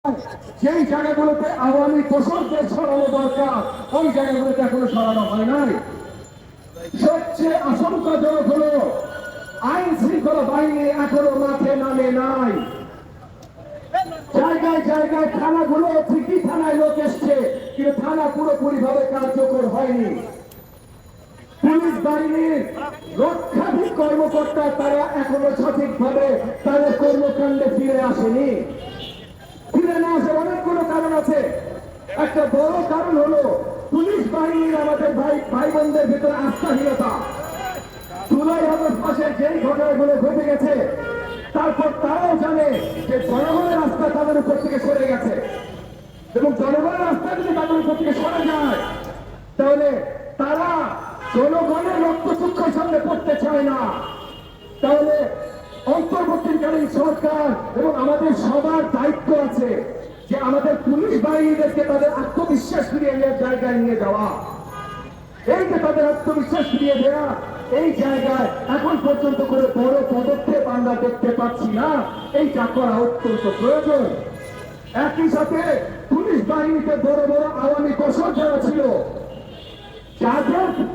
যেই জায়গাগুলোতে আওয়ামী দোষরদের সরানো দরকার ওই জায়গাগুলোতে এখনো সরানো হয় নাই। সবচেয়ে আশঙ্কাজনক হলো আইন শৃঙ্খলা বাহিনী এখনো মাঠে নামে নাই। জায়গায় জায়গায় থানাগুলো ঠিকই থানায় লোক এসছে, কিন্তু থানা পুরোপুরি ভাবে কার্যকর হয়নি। পুলিশ বাহিনীর লক্ষাধিক কর্মকর্তা তারা এখনো সঠিকভাবে তাদের কর্মকাণ্ডে ফিরে আসেনি। ফিরে না আসার অনেকগুলো কারণ আছে। একটা বড় কারণ হলো পুলিশ বাহিনীর আমাদের ভাই বোনদের ভিতরে আস্থাহীনতা। জুলাই আগস্ট মাসে যেই ঘটনাগুলো ঘটে গেছে, তারপর তারাও জানে যে জনগণের আস্থা তাদের উপর থেকে সরে গেছে, এবং জনগণের আস্থা যদি তাদের উপর থেকে সরে যায় তাহলে তারা জনগণের রক্তচক্ষুর সামনে পড়তে চায় না। তাহলে অন্তর্বর্তীকালীন সরকার এবং আমাদের সবার দায়িত্ব আছে যে আমাদের পুলিশ বাহিনীদেরকে তাদের আত্মবিশ্বাস ফিরিয়ে নেওয়ার জায়গায় নিয়ে যাওয়া। এই যে তাদের আত্মবিশ্বাস ফিরিয়ে দেওয়া, এই জায়গায় এখন পর্যন্ত করে বড় পদক্ষেপ আমরা দেখতে পাচ্ছি না। এইটা করা অত্যন্ত প্রয়োজন। একই সাথে পুলিশ বাহিনীতে বড় বড় আওয়ামী দোষর যারা ছিল,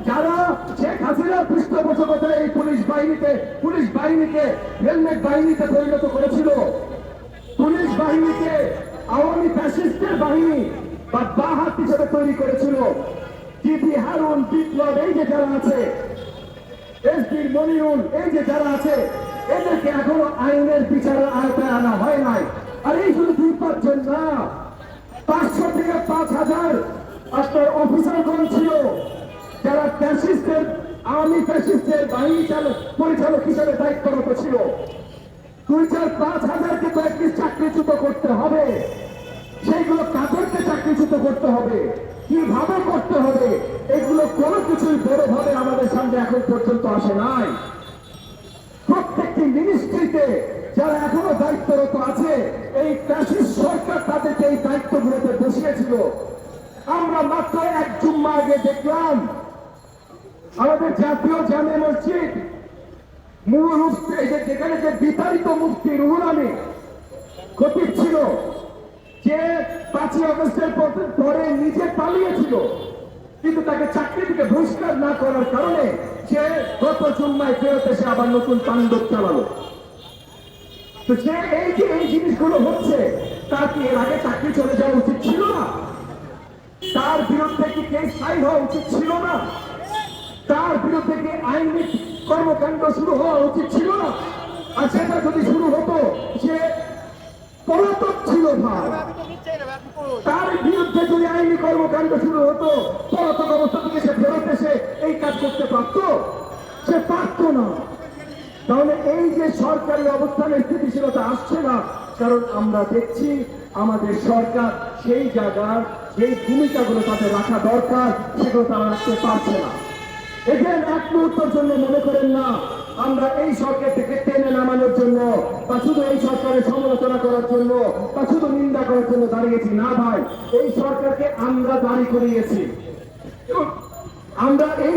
যারা শেখ হাসিনার পৃষ্ঠপোষকতায় এই পুলিশ বাহিনীকে হেলমেট বাহিনীতে পরিণত করেছিল, পুলিশ বাহিনীকে আওয়ামী ফ্যাসিস্টের বাহিনী বা বাহাত হিসেবে তৈরি করেছিল। জিপি হারুন, বিপ্লব, এই যে যারা আছে, এসপি মনিরুল, এই যে যারা আছে, এদেরকে এখনো আইনের বিচারের আওতায় আনা হয় নাই। আর এই শুধু 2-5 জন না, 500 থেকে 5000 আপনার অফিসারগণ ছিল যারা আওয়ামী ফ্যাসিস্টের বাহিনী পরিচালক হিসেবে দায়িত্বরত ছিল। 2-4-5 হাজারকে তো একটি চাকরিচ্যুত করতে হবে। সেইগুলো কাদেরকে চাকরিচ্যুত করতে হবে, কিভাবে করতে হবে, এগুলো কোনো কিছুই বড়ভাবে আমাদের সামনে এখন পর্যন্ত আসে নাই। প্রত্যেকটি মিনিস্ট্রিতে যারা এখনো দায়িত্বরত আছে, এই ফ্যাসিস্ট সরকার তাদেরকে এই দায়িত্বগুলোতে বসিয়েছিল। আমরা মাত্র 1 জুম্মা আগে দেখলাম আমাদের জাতীয় জামে মসজিদ মূল মুফতি, যেখানে যে বিতাড়িত মুফতি রুহুল আমিন খতিব ছিল, যে 5ই আগস্টের পরে নিজে পালিয়েছিল, কিন্তু তাকে চাকরি থেকে বহিষ্কার না করার কারণে সে গত জুম্মায় ফেরত এসে আবার নতুন তাণ্ডব চালালো। তো সে এই যে এই জিনিসগুলো হচ্ছে, তার কি এর আগে চাকরি চলে যাওয়া উচিত ছিল না? তার বিরুদ্ধে কি কেস ফাইল হওয়া উচিত ছিল না? তার বিরুদ্ধে কি আইনি কর্মকাণ্ড শুরু হওয়া উচিত ছিল না? আর সেটা যদি শুরু হতো, সে পলাতক ছিল ভাই। তার বিরুদ্ধে যদি আইনি কর্মকাণ্ড শুরু হতো, পলাতক অবস্থা থেকে সে ফেরত এসে এই কাজ করতে পারত? সে পারত না। তাহলে এই যে সরকারি অবস্থানের স্থিতিশীলতা আসছে না, কারণ আমরা দেখছি আমাদের সরকার সেই জায়গার যে ভূমিকাগুলো তাদের রাখা দরকার সেগুলো তারা রাখতে পারছে না। এখানে এক মুহূর্তের জন্য মনে করেন না আমরা এই সরকার থেকে টেনে নামানোর জন্য বা শুধু এই সরকারের সমালোচনা করার জন্য বা শুধু নিন্দা করার জন্য দাঁড়িয়েছি না ভাই। এই সরকারকে আমরা দাঁড়ি করিয়েছি এবং আমরা এই